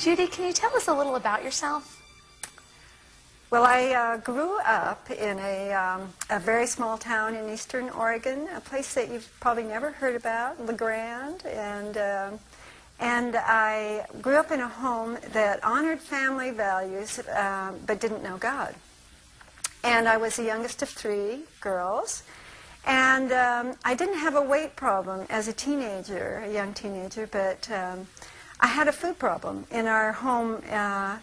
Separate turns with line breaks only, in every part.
Judy, can you tell us a little about yourself?
Well, I grew up in a very small town in eastern Oregon, a place that you've probably never heard about, La Grande, and I grew up in a home that honored family values but didn't know God. And I was the youngest of three girls, and I didn't have a weight problem as a teenager, a young teenager, but I had a food problem. In our home, I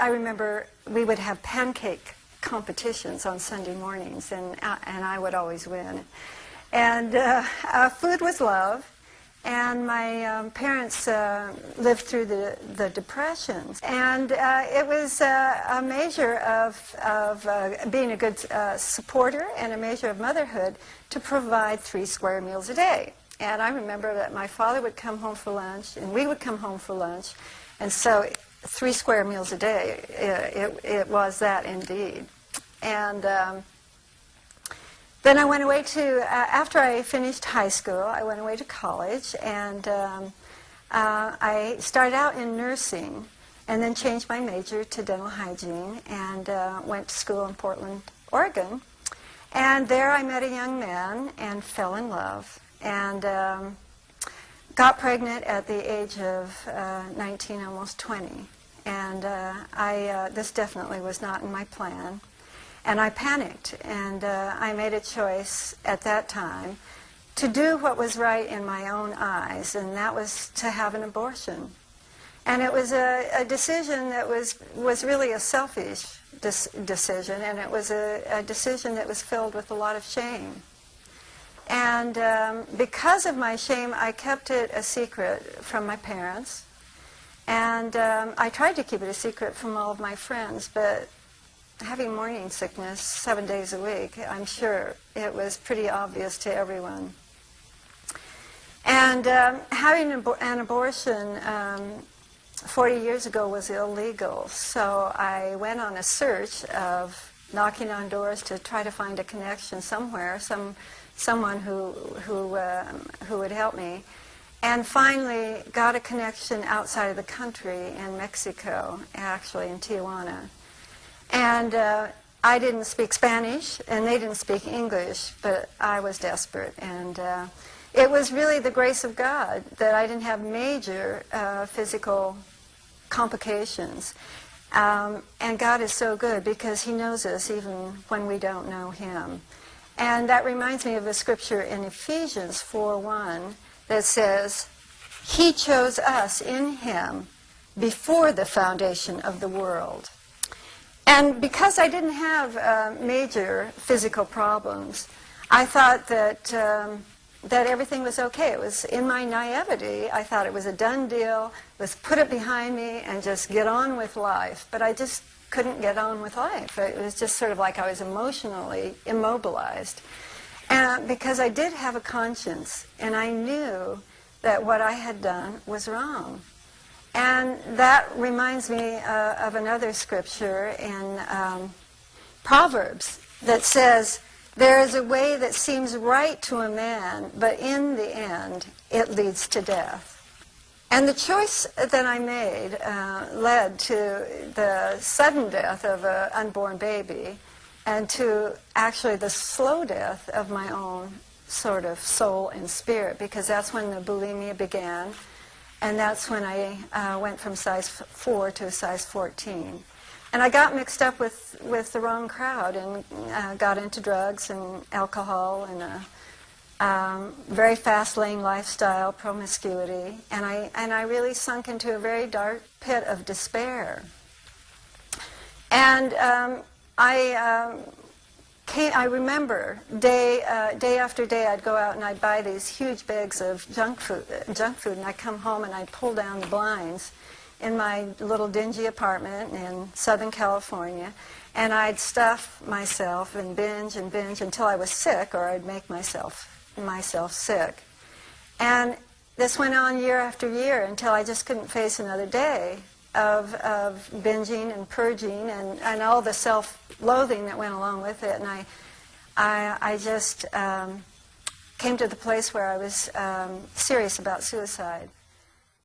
remember we would have pancake competitions on Sunday mornings, and I would always win. And food was love, and my parents lived through the Depressions, and it was a measure of being a good supporter and a measure of motherhood to provide 3 square meals a day. And I remember that my father would come home for lunch, and we would come home for lunch, and so 3 square meals a day, it was that indeed. And then I went away to, after I finished high school, I went away to college, and I started out in nursing, and then changed my major to dental hygiene, and went to school in Portland, Oregon. And there I met a young man and fell in love, and got pregnant at the age of 19, almost 20. And this definitely was not in my plan. And I panicked, and I made a choice at that time to do what was right in my own eyes, and that was to have an abortion. And it was a decision that was really a selfish decision, and it was a decision that was filled with a lot of shame. And because of my shame, I kept it a secret from my parents. And I tried to keep it a secret from all of my friends, but having morning sickness 7 days a week, I'm sure it was pretty obvious to everyone. And having an abortion 40 years ago was illegal, so I went on a search of knocking on doors to try to find a connection somewhere, someone who would help me. And finally got a connection outside of the country in Mexico, actually in Tijuana. And I didn't speak Spanish, and they didn't speak English, but I was desperate. And it was really the grace of God that I didn't have major physical complications. And God is so good because He knows us even when we don't know Him. And that reminds me of a scripture in Ephesians 4:1 that says, He chose us in Him before the foundation of the world. And because I didn't have major physical problems, I thought that that everything was okay. It was in my naivety. I thought it was a done deal. Let's put it behind me and just get on with life. But I just couldn't get on with life. It was just sort of like I was emotionally immobilized. And because I did have a conscience, and I knew that what I had done was wrong. And that reminds me of another scripture in Proverbs that says, there is a way that seems right to a man, but in the end, it leads to death. And the choice that I made led to the sudden death of an unborn baby, and to actually the slow death of my own sort of soul and spirit, because that's when the bulimia began, and that's when I went from size 4 to size 14. And I got mixed up with the wrong crowd, and got into drugs and alcohol and a very fast-lane lifestyle, promiscuity, and I really sunk into a very dark pit of despair. And I remember day after day I'd go out and I'd buy these huge bags of junk food, and I'd come home and I'd pull down the blinds in my little dingy apartment in Southern California, and I'd stuff myself and binge until I was sick, or I'd make myself sick. And this went on year after year until I just couldn't face another day of binging and purging and all the self-loathing that went along with it. And I just came to the place where I was serious about suicide.